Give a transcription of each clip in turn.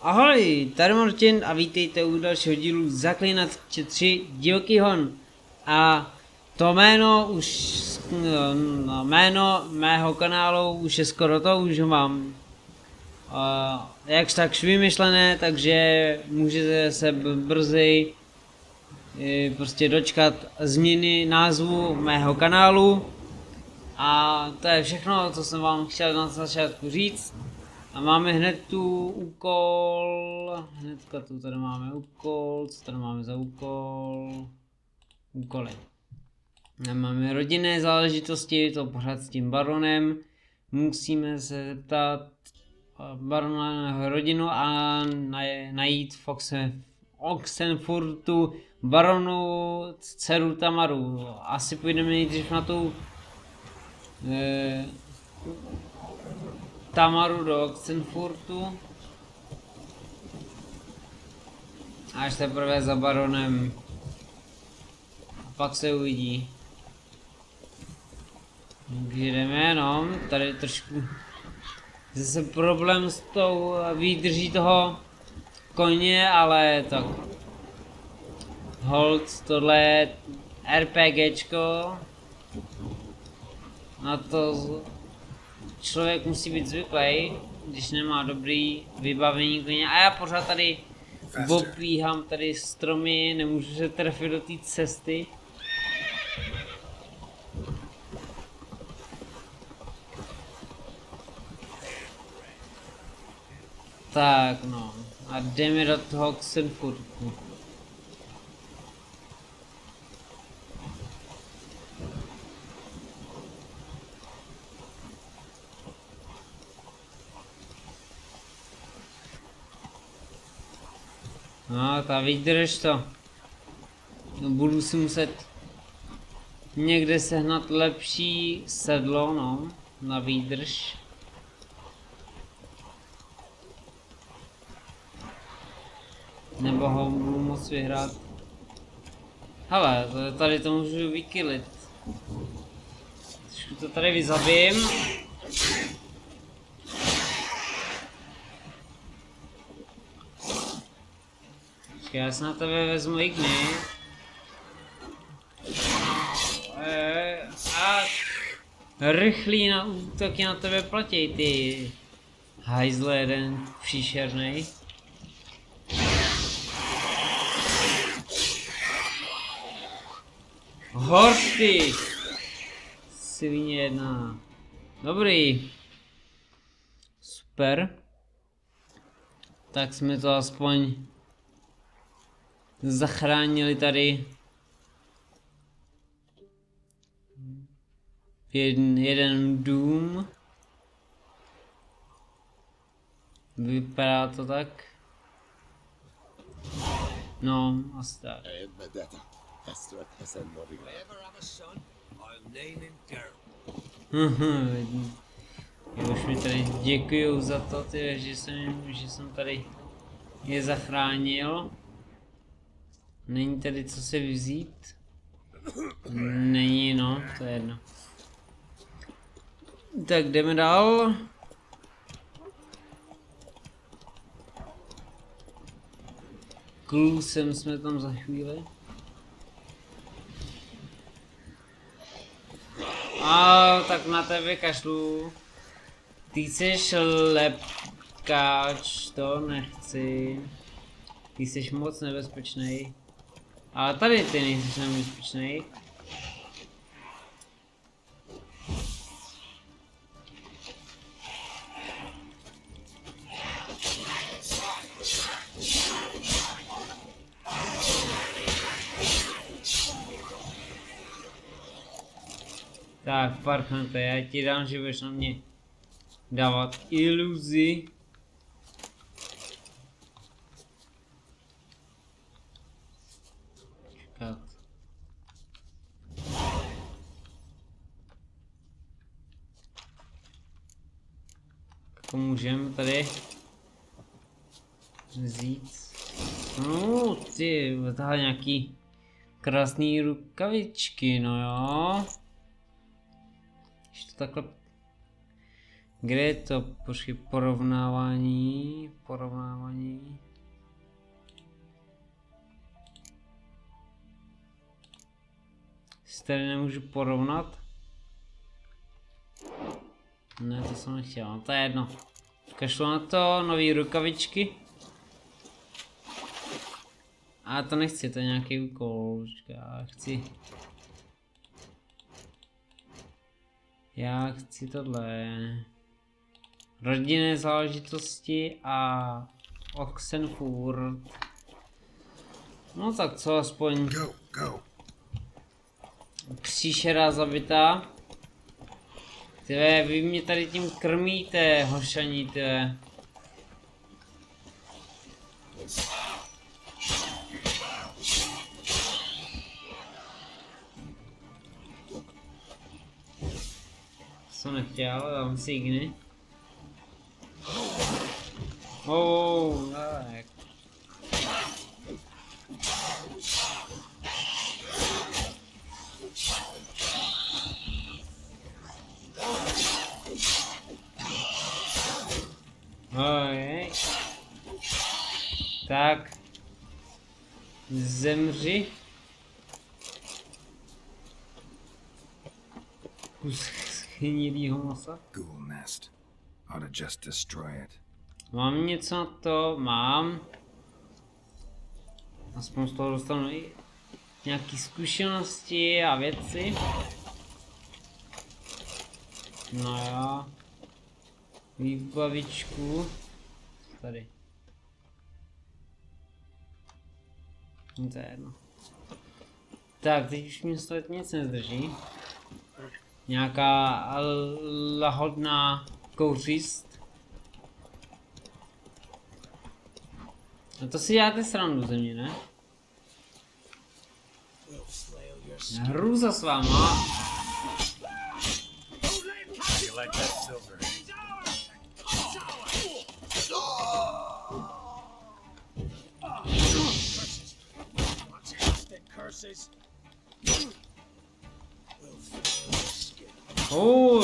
Ahoj, tady Martin a vítejte u dalšího dílu Zaklínače 3 Divoký Hon. A to jméno mého kanálu už je skoro to, už ho mám jakž takž vymyšlené, takže můžete se brzy prostě dočkat změny názvu mého kanálu. A to je všechno, co jsem vám chtěl na začátku říct. A máme hned tu úkol, hnedka tu tady máme úkol, co tady máme za úkol, úkoly. Máme rodinné záležitosti, to pořád s tím baronem, musíme se zeptat barona rodinu a najít v Oxenfurtu baronu dceru Tamaru. Asi půjdeme nejdřív na tu Tamaru do Oxenfurtu. Až teprve za baronem. A pak se uvidí. Takže jdeme, no, tady trošku zase problém s tou výdrží toho koně, ale tak hold, tohle je RPGčko. Na to člověk musí být zvyklý, když nemá dobrý vybavení koně. A já pořád tady obíhám tady stromy, nemůžu se trefit do té cesty. Tak no, a jdeme do toho Oxenfurtu. No, ta výdrž to. No, budu si muset někde sehnat lepší sedlo, no, na výdrž. Nebo ho budu moc vyhrát. Hele, tady to můžu vykylit. Trošku to tady vyzabím. Já se na tebe vezmu igny. A rychlý na útoky na tebe platí, ty hajzle jeden příšernej. Horsty! Svině jedna. Dobrý. Super. Tak jsme to aspoň zachránili tady jeden dům. Vypadá to tak. No, asi tak. Už mi tady děkuju za to, ty, že jsem tady je zachránil. Není tady co se vzít? Není, no, to je jedno. Tak jdeme dál. Klusem jsme tam za chvíli. A tak na tebe kašlu. Ty jsi lepkáč, to nechci. Ty jsi moc nebezpečný. Ale tady ty nejsi nebezpečný. Tak, parchante, já ti dám, že budeš na mě dávat iluzi. Čekat. Jak můžeme tady vzít? No, ty, tady nějaký krásný rukavičky, no jo. Když to takhle Kde je to? Počkej, porovnávání. Si tady nemůžu porovnat? Ne, to jsem nechtěl, no to je jedno. Kašlu na to, nový rukavičky. A to nechci, to je nějaký úkol, já chci tohle. Rodinné záležitosti a Oxenfurt. No tak co aspoň. Příšera zabitá. Tyve, vy mě tady tím krmíte, hošaní, tyve. Co nechtěl, dám si igny. Tak. Okay. Tak. Zemři. Kus schnilýho masa. Mám něco na to? Mám. Aspoň z toho dostanu i nějaký zkušenosti a věci. No jo. Výbavičku. Tady. To je jedno. Tak, teď už mě z toho nic nezdrží. Nějaká lahodná kouřist. No to si děláte srandu ze mě, ne? Hrůza s váma.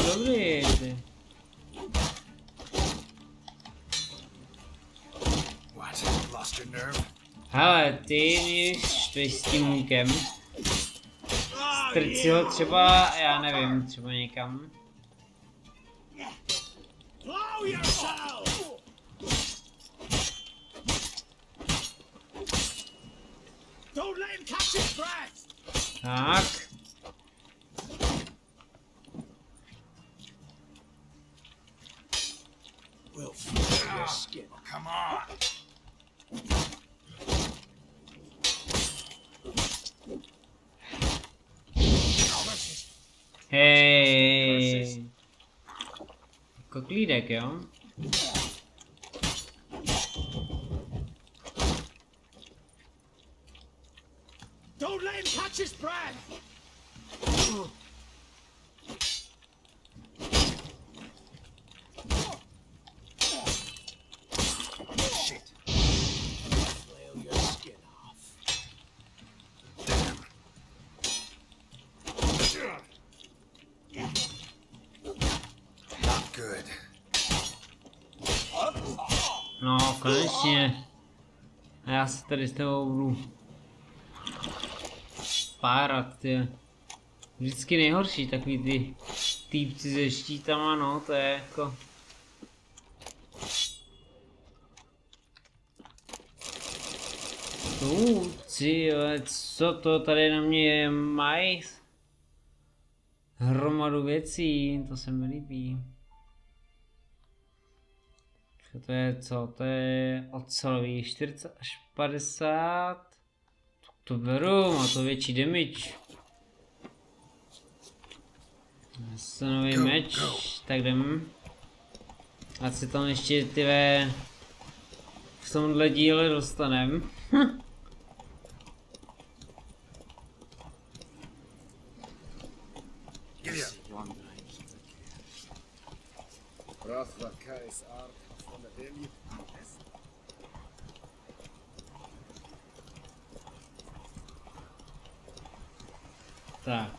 Dobrý. Hele, ty mě štveš s tím lukem. Strč si ho třeba, já nevím, třeba někam. Tak. Hej. Koklídek, jo? Don't let him catch his breath! Shit. Flail your skin off. Not good. No, konečně. A já se tady s tebou budu párat, ty. Vždycky nejhorší takový ty týpci se štítama, no, to je jako... Co to tady na mě mají? Hromadu věcí, to se mi líbí. To je co? To je ocelový 40 až 50. To beru, má to větší damage. Nový meč, tak jdem. Ať si tam ještě tyve v tomhle díle dostanem. Tak.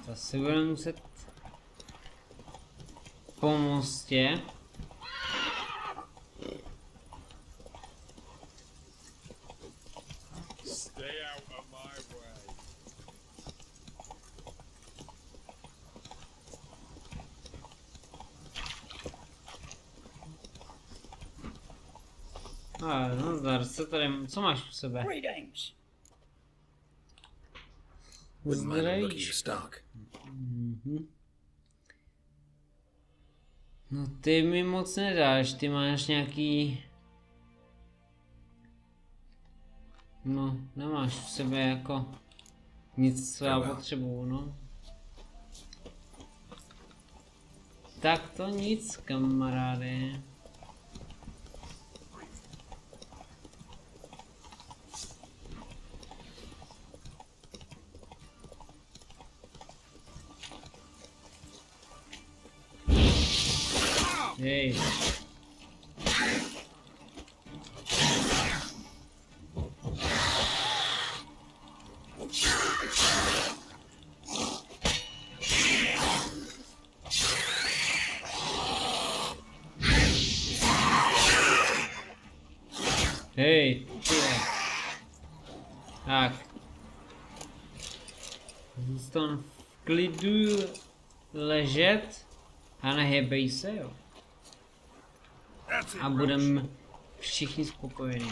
To si budeme muset po mostě. Stay out of my way. No zdar se tady, co máš u sebe? Greetings. Wouldn't mind a look at your Zdravíš. stock. No ty mi moc nedáš, ty máš nějaký... No, nemáš v sebe jako nic, co já potřebuju, no. Tak to nic, kamaráde. Hej. Hej, ty. Tak. Zůstan v klidu ležet a nehybej se, jo. A budeme všichni spokojení.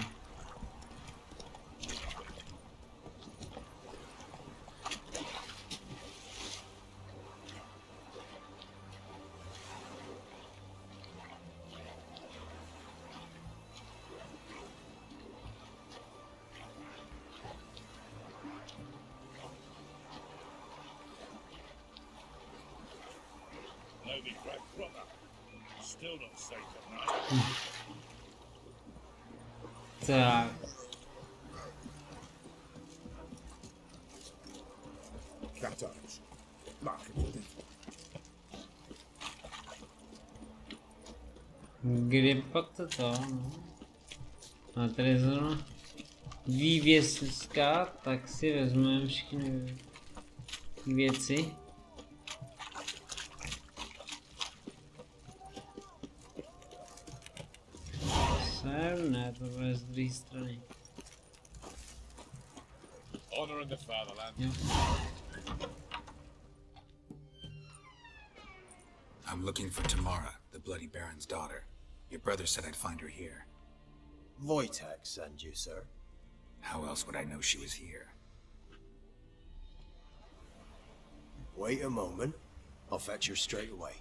No be great brother. Still not safe at night. Tak. Cat eyes. Black and dead. Kdy pak to, no. A tady zrovna vývěsická, tak si vezmeme všechny věci. Sem, ne, to bude z druhé strany. Honor in the fatherland. Jo. I'm looking for Tamara, the Bloody Baron's daughter. Your brother said I'd find her here. Wojtek send you, sir. How else would I know she was here? Wait a moment. I'll fetch her straight away.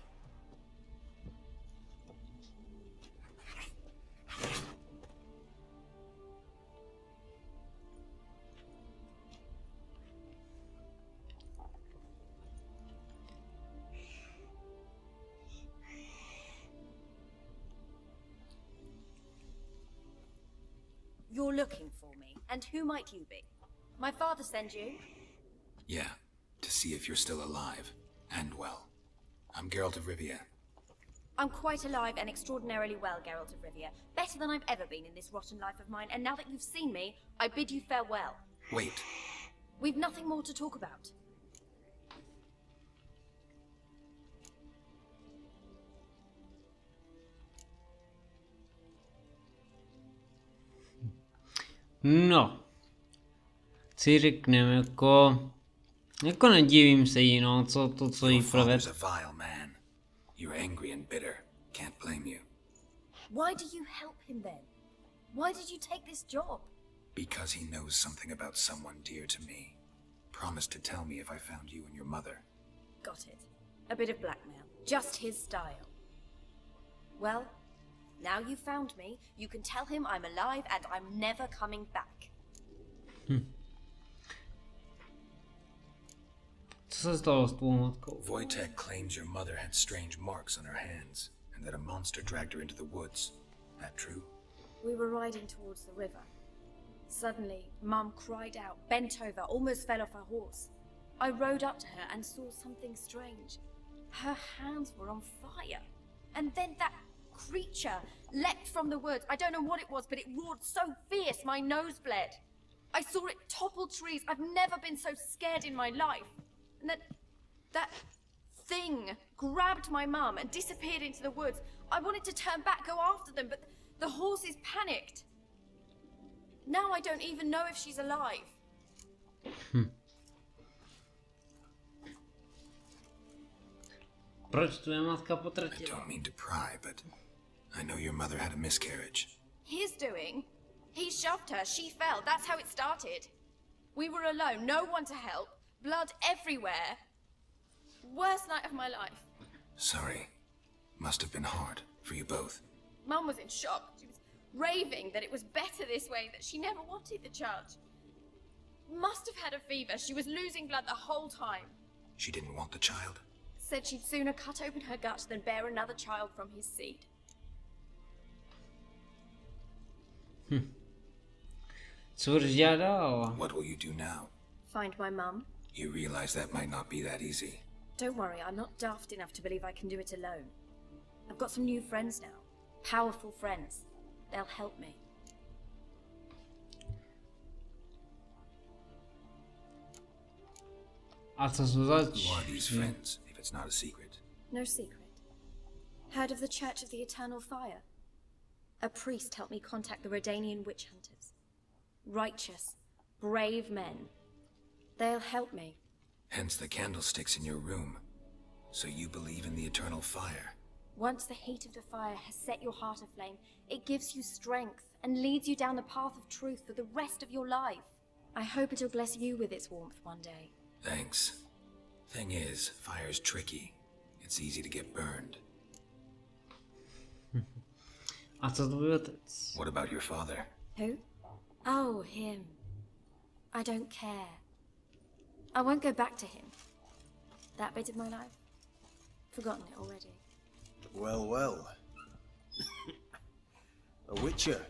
You're looking for me, and who might you be? My father send you? Yeah, to see if you're still alive. And well. I'm Geralt of Rivia. I'm quite alive and extraordinarily well, Geralt of Rivia. Better than I've ever been in this rotten life of mine, and now that you've seen me, I bid you farewell. Wait, We've nothing more to talk about. No. Si řekneme, jako nedivím se jí, no, co jí your proved. father's a vile man. You're angry and bitter. Can't blame you. Why do you help him then? Why did you take this job? Because he knows something about someone dear to me. Promised to tell me if I found you and your mother. Got it. A bit of blackmail. Just his style. Well, now you've found me, you can tell him I'm alive and I'm never coming back. Co se stalo s tvou matkou? Wojtek claims your mother had strange marks on her hands, and that a monster dragged her into the woods. That true? We were riding towards the river. Suddenly, Mum cried out, bent over, almost fell off her horse. I rode up to her and saw something strange. Her hands were on fire. And then that creature leapt from the woods. I don't know what it was, but it roared so fierce my nose bled. I saw it topple trees. I've never been so scared in my life. And that thing grabbed my mum and disappeared into the woods. I wanted to turn back, go after them, but the horses panicked. Now I don't even know if she's alive. Proč tvoje matka I potratila? don't mean to pry, but I know your mother had a miscarriage. His doing. He shoved her, she fell, that's how it started. We were alone, no one to help, blood everywhere. Worst night of my life. Sorry. Must have been hard for you both. Mum was in shock. She was raving that it was better this way, that she never wanted the child. Must have had a fever, she was losing blood the whole time. She didn't want the child. Said she'd sooner cut open her gut than bear another child from his seed. Co budeš dělat dál? What will you do now? Find my mum. You realize that might not be that easy. Don't worry, I'm not daft enough to believe I can do it alone. I've got some new friends now. Powerful friends. They'll help me. A co jsou zač? Who are these friends, if it's not a secret? No secret. Heard of the Church of the Eternal Fire? A priest helped me contact the Redanian witch hunters. Righteous, brave men. They'll help me. Hence the candlesticks in your room. So you believe in the eternal fire. Once the heat of the fire has set your heart aflame, it gives you strength and leads you down the path of truth for the rest of your life. I hope it'll bless you with its warmth one day. Thanks. Thing is, fire's tricky. It's easy to get burned. A co tvůj otec? What about your father? Who? Oh, him. I don't care. I won't go back to him. That bit of my life? Forgotten it already. Well, well. A witcher.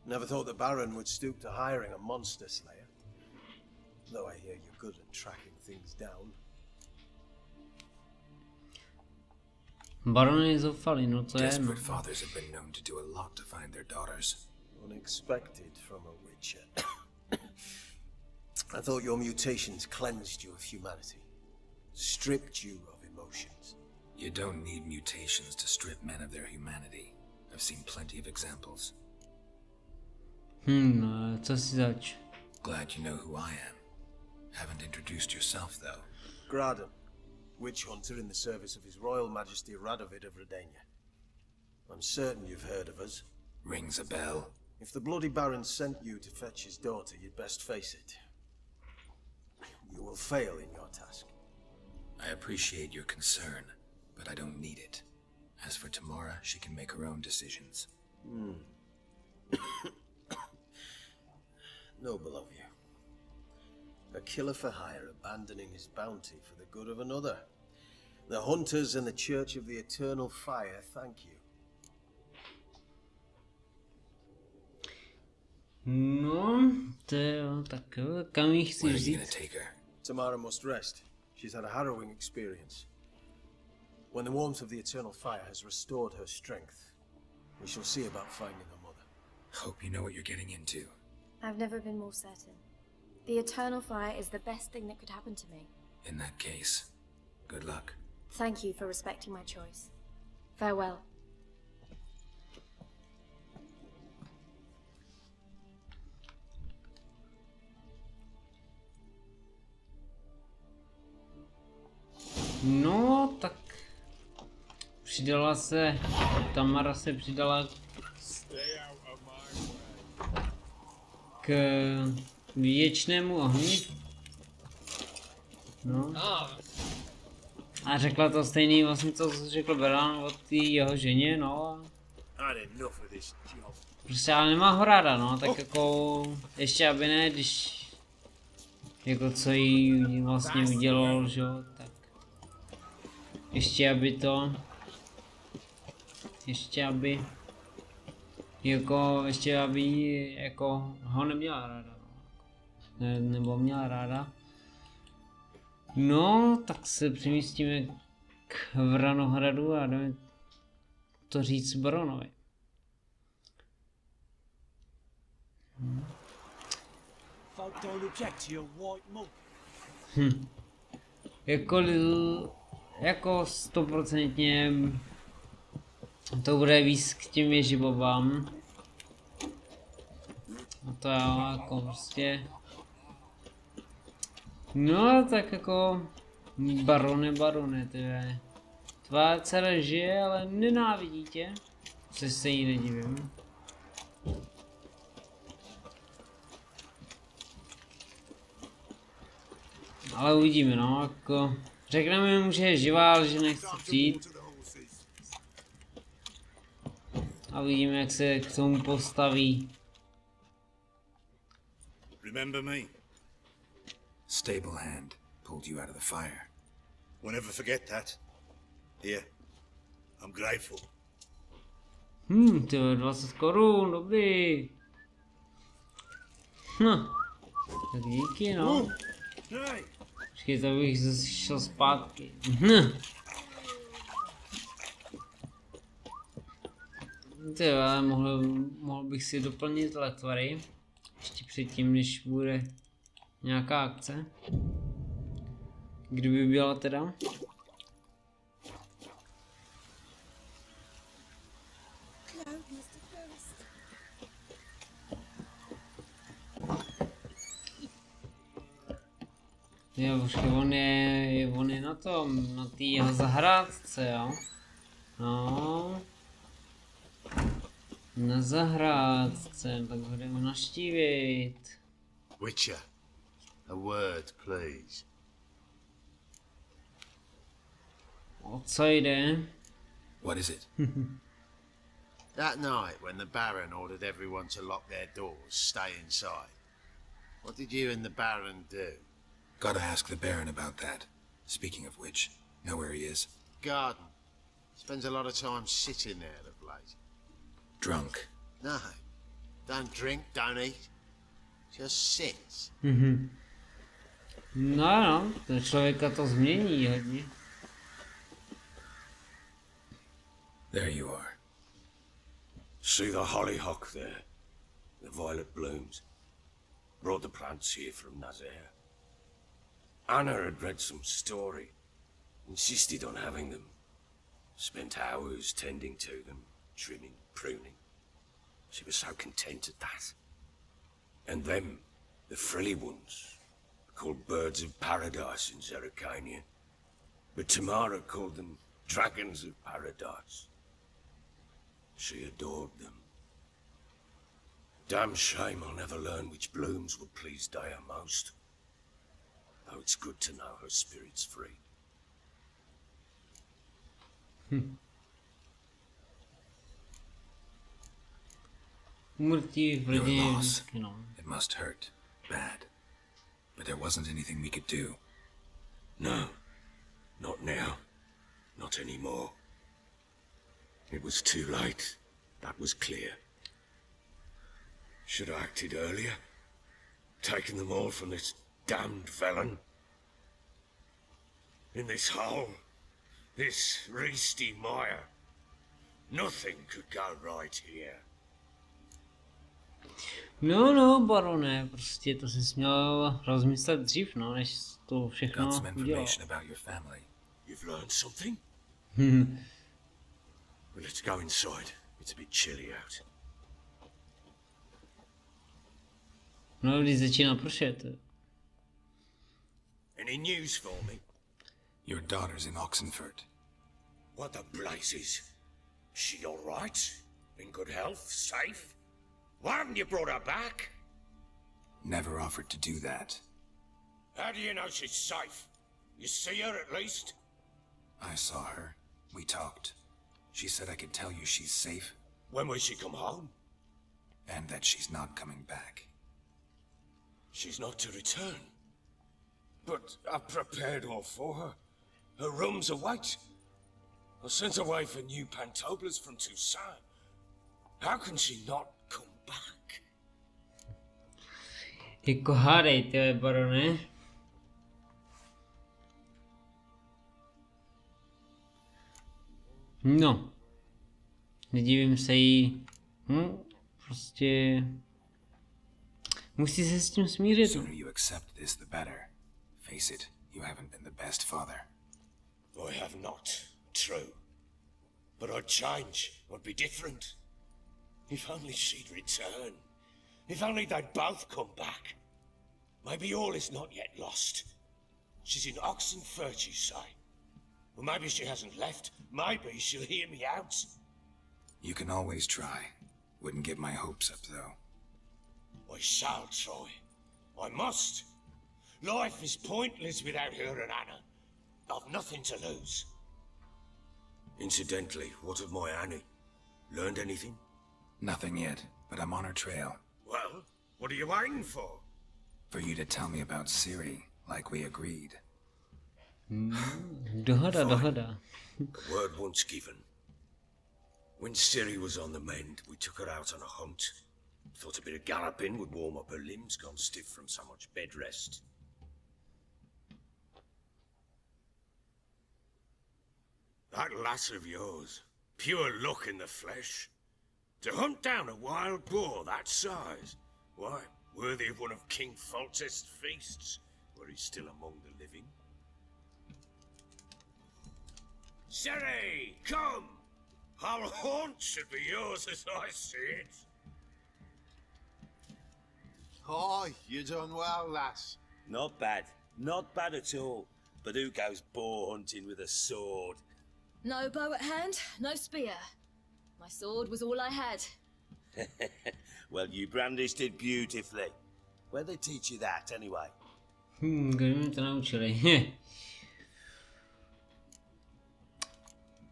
Never thought the Baron would stoop to hiring a monster slayer. Though I hear you're good at tracking things down. Baron je zoufalý, no to je jedno. Desperate fathers have been known to do a lot to find their daughters. Unexpected from a witcher. I thought your mutations cleansed you of humanity. Stripped you of emotions. You don't need mutations to strip men of their humanity. I've seen plenty of examples. Co si zač? Glad you know who I am. Haven't introduced yourself, though. Graden, witch hunter in the service of His Royal Majesty Radovid of Redania. I'm certain you've heard of us. Rings a bell. If the Bloody Baron sent you to fetch his daughter, you'd best face it. You will fail in your task. I appreciate your concern, but I don't need it. As for Tamara, she can make her own decisions. Noble of you. A killer for hire abandoning his bounty for the good of another. The hunters and the Church of the Eternal Fire thank you. No, to jo, tak jo, kam jí Where chceš are you gonna vzít? take her? Tamara must rest. She's had a harrowing experience. When the warmth of the Eternal Fire has restored her strength, we shall see about finding her mother. Hope you know what you're getting into. I've never been more certain. The Eternal Fire is the best thing that could happen to me. In that case, good luck. Thank you for respecting my choice. Farewell. No, tak přidala se, Tamara se přidala Stay out of my way. k věčnému ohni. No. A řekla to stejný vlastně, co řekl Beran od té jeho ženě, no. Had enough of this job. Prostě ale nemá ho ráda, no, tak jako ještě aby ne, když jako co jí vlastně udělal, že jo, tak ještě aby to, ještě aby jako ho neměla ráda, no. Ne, nebo měla ráda. No, tak se přemístíme k Vranohradu a jdeme to říct baronovi. Folk don't object to your white mug. Jakkoliv jako 100% to bude víc k těm ježibobám. A to jo, jako prostě. No tak jako barone, to je. Tvá dcera žije, ale nenávidí tě. Což se jí nedivím. Ale uvidíme, no, jako. Řekneme mu, že je živá, ale že nechce přijít. A uvidíme, jak se k tomu postaví. Remember me? Stable hand pulled you out of the fire. Won't ever forget that. Here. I'm grateful. Tyjo, 20 korun, dobrý. Tak díky, no. Hey. Počkej, to bych zase šel zpátky. Tyjo, ale mohl bych si doplnit letvary. Ještě předtím, než bude nějaká akce. Kdyby byla teda. Jo, počkej, on je na tom, na té jeho zahrádce, jo. No. Na zahrádce, tak ho jdeme navštívit. Witcher, a word, please. O co jde? What is it? That night when the Baron ordered everyone to lock their doors, stay inside. What did you and the Baron do? Gotta ask the Baron about that. Speaking of which, know where he is? Garden. Spends a lot of time sitting there of late. Drunk. No. Don't drink, don't eat. Just sits. No, to člověka to změní hodně. There you are. See the hollyhock there? The violet blooms. Brought the plants here from Nazaire. Anna had read some story. Insisted on having them. Spent hours tending to them, trimming, pruning. She was so content at that. And them, the frilly ones, called birds of paradise in Zerrikania. But Tamara called them dragons of paradise. She adored them. Damn shame I'll never learn which blooms would please Daya most. Though it's good to know her spirit's free. Umrtí v Your rodině loss. vždycky, no. It must hurt. Bad. But there wasn't anything we could do. No, not now. Not anymore. It was too late. That was clear. Should have acted earlier. Taken them all from this damned felon. In this hole. This reesty mire. Nothing could go right here. No, barone, prostě to jsi měl rozmyslet dřív, no, než to všechno Got some udělal. information about your family. You've learned something? Well, let's go inside. It's a bit chilly out. No, když začíná pršet. Any news for me? Your daughter's in Oxenfurt. What the blazes? She all right? In good health? Safe? Why haven't you brought her back? Never offered to do that. How do you know she's safe? You see her at least? I saw her. We talked. She said I could tell you she's safe When will she come home? and that she's not coming back. She's not to return. But I've prepared all for her. Her rooms await. I sent away for new pantoblas from Toussaint. How can she not come back? Jako hádejte, barone. No. Nedivím se jí. Prostě... Musí se s tím The smířit. sooner you accept this, the better. Face it, you haven't been the best father. I have not, true. But I'd change, I'd be different. If only she'd return. If only they'd both come back. Maybe all is not yet lost. She's in Oxenfurt, you say? Well, maybe she hasn't left. Maybe she'll hear me out. You can always try. Wouldn't get my hopes up, though. I shall try. I must. Life is pointless without her and Anna. I've nothing to lose. Incidentally, what of my Annie? Learned anything? Nothing yet, but I'm on her trail. Well, what are you waiting for? For you to tell me about Ciri, like we agreed. Dohoda. Word once given. When Ciri was on the mend, we took her out on a hunt. Thought a bit of galloping would warm up her limbs, gone stiff from so much bed rest. That lass of yours, pure luck in the flesh. To hunt down a wild boar that size, why, worthy of one of King Foltest's feasts, where he's still among the living. Ciri, come! Our haunt should be yours as I see it. Hi, you done well, lass. Not bad. Not bad at all. But who goes boar hunting with a sword? No bow at hand, no spear. My sword was all I had. Well, you brandished it beautifully. Where'd they teach you that, anyway? Kdo mi to naučili?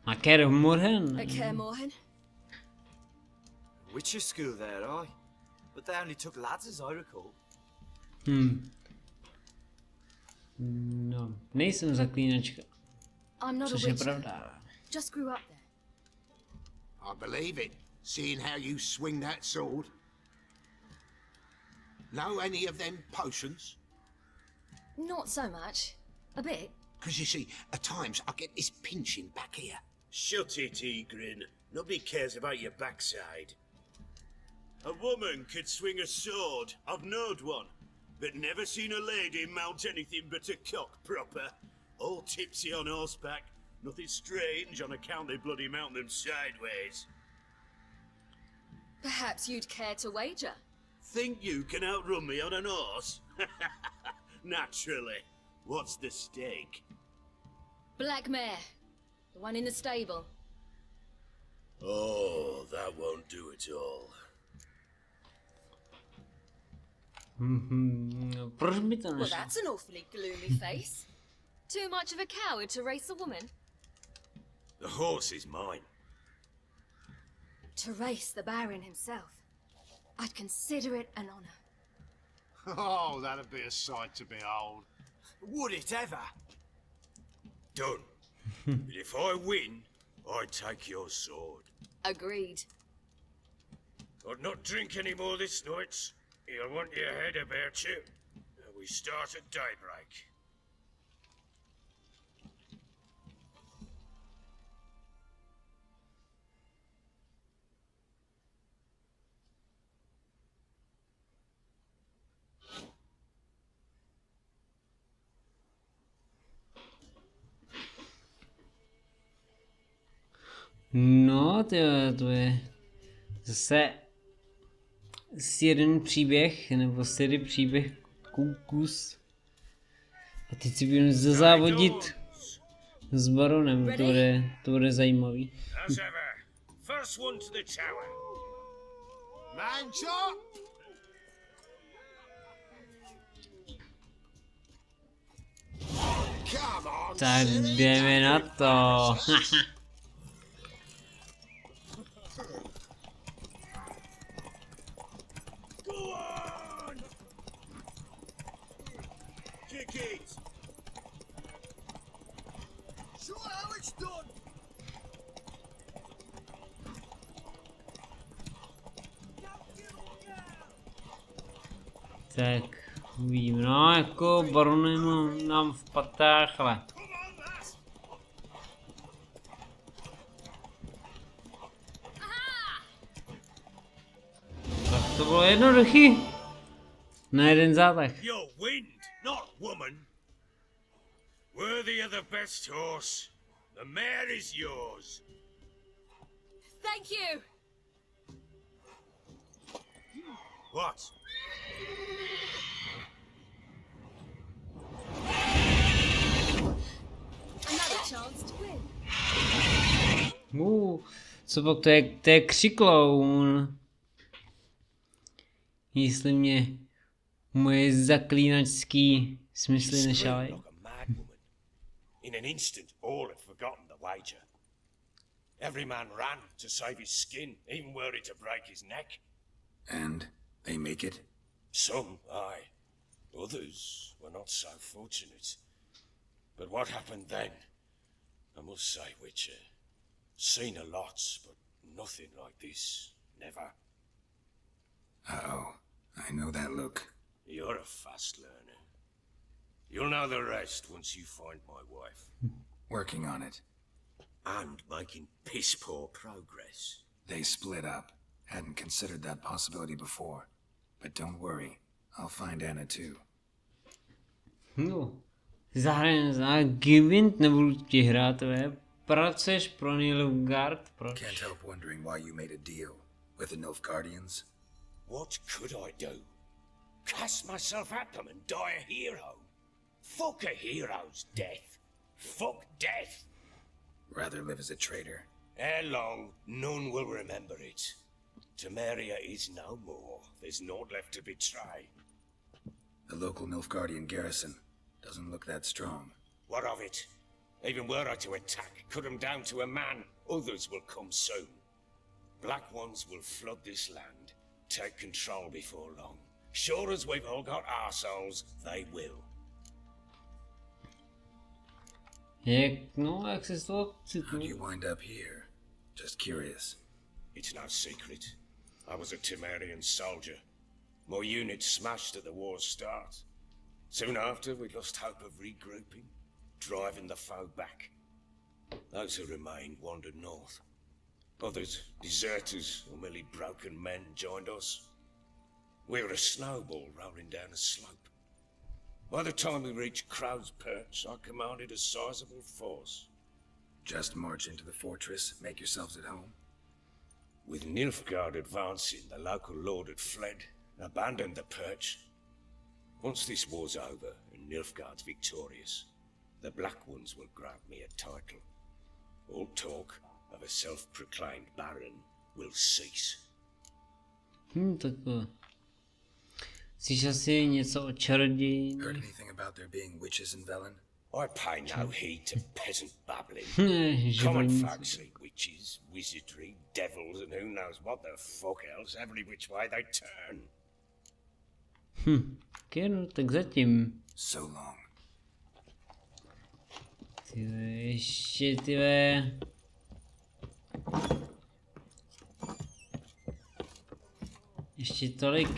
A Kaer Morhen? At Kaer Morhen? Witcher school there, aye. But they only took lads, as I recall. No, nejsem zaklínačka. I'm not a Což je witcher. pravda. Just grew up there. I believe it, seeing how you swing that sword. Know any of them potions? Not so much. A bit. Because you see, at times I get this pinching back here. Shut it, Egrin. Nobody cares about your backside. A woman could swing a sword. I've knowed one. But never seen a lady mount anything but a cock proper. All tipsy on horseback. Nothing strange on account they bloody mount them sideways. Perhaps you'd care to wager. Think you can outrun me on an horse? Naturally. What's the stake? Black mare. The one in the stable. Oh, that won't do it all. Proč by to Well, nešlo? that's an awfully gloomy face. Too much of a coward to race a woman? The horse is mine. To race the Baron himself. I'd consider it an honor. Oh, that'd be a sight to behold. Would it ever? Done. But if I win, I take your sword. Agreed. I'd not drink any more this night. You'll want your head about you. We start at daybreak. No, to je zase jeden příběh, nebo série příběh kus. A teď si budeme závodit s baronem, to bude zajímavý. As ever, first one to the tower. Man shot! Come on, Tak silly, jdeme na to. Go on! Kick it! Show how it's done! Tak vím, no jako baronem nám v patách, ale tak to bylo jednoduchý. Na jeden zátah. You're wind, not woman. Worthy of the best horse, The mare is yours. Thank you! What? Another chance to win. Co pak to je křikloun. Jestli mě moje zaklínačský smysly nešaly. Like a mad woman. In an instant, all had forgotten the wager. Every man ran to save his skin, even were it to break his neck. And they make it? Some, aye. Others were not so fortunate. But what happened then? I must say, Witcher, seen a lot, but nothing like this. Never. Uh-oh. I know that look. You're a fast learner. You'll know the rest once you find my wife. Working on it. And making piss-poor progress. They split up. Hadn't considered that possibility before. But don't worry. I'll find Anna too. No. Za Givint nebudu ti hrát, pracuješ pro Nilfgaard, proč? Can't help wondering why you made a deal with the Nilfgaardians. What could I do? Cast myself at them and die a hero? Fuck a hero's death. Fuck death. Rather live as a traitor. Ere long, none will remember it. Temeria is no more. There's naught left to betray. The local Nilfgaardian garrison doesn't look that strong. What of it? Even were I to attack, cut them down to a man, others will come soon. Black ones will flood this land, take control before long. Sure as we've all got arseholes, they will. Jak se z toho How do you wind up here? Just curious. It's no secret. I was a Temerian soldier. My unit smashed at the war's start. Soon after, we lost hope of regrouping, driving the foe back. Those who remained wandered north. Others, deserters or merely broken men, joined us. We were a snowball rolling down a slope. By the time we reached Crow's Perch, I commanded a sizable force. Just march into the fortress, make yourselves at home? With Nilfgaard advancing, the local lord had fled, abandoned the Perch. Once this war's over and Nilfgaard's victorious, the Black Ones will grant me a title. All talk of a self-proclaimed baron will cease. Tak slyšel jsi něco o čarodějích? Heard anything about there being witches in Velen? I pay no heed to peasant babbling. Common folk see witches, wizardry, devils, and who knows what the fuck else, every which way they turn. Okay, no, tak zatím. So long. Ještě ještě tolik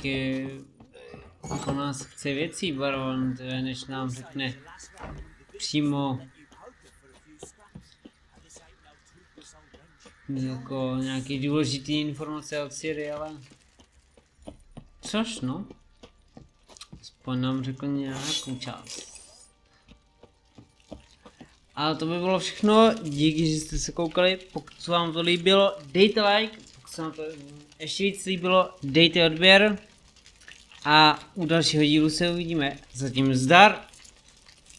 po nás chce věcí baron, než nám řekne přímo jako nějaký důležitý informace od Ciri, ale což no, aspoň nám řekl nějakou část. Ale to by bylo všechno, díky, že jste se koukali, pokud se vám to líbilo, dejte like, pokud se vám to ještě víc líbilo, dejte odběr a u dalšího dílu se uvidíme. Zatím zdar!